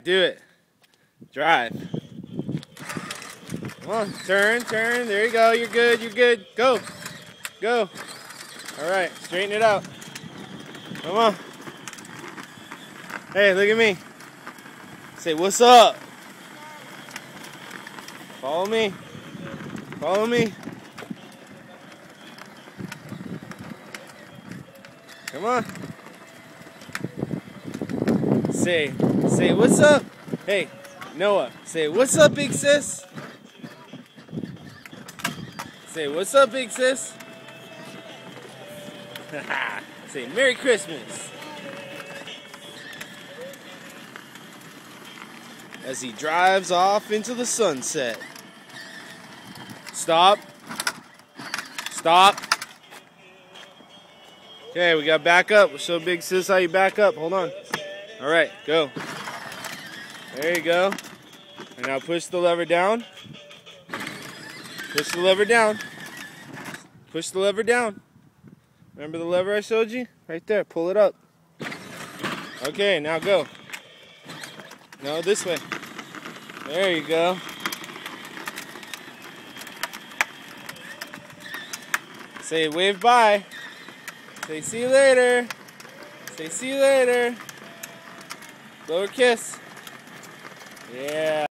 do it. Drive. Come on, turn. There you go. You're good. Go. All right, straighten it out. Come on. Hey, look at me. Say, what's up? Follow me. Come on. Say, what's up? Hey, Noah, say, what's up, big sis? Say, what's up, big sis? Say, Merry Christmas. As he drives off into the sunset. Stop. Okay, we got back up. We'll show big sis how you back up. Hold on. All right, go. There you go. And now push the lever down. Push the lever down. Remember the lever I showed you? Right there. Pull it up. Okay, now go. No, this way. There you go. Say wave bye. Say see you later. Blow a kiss. Yeah.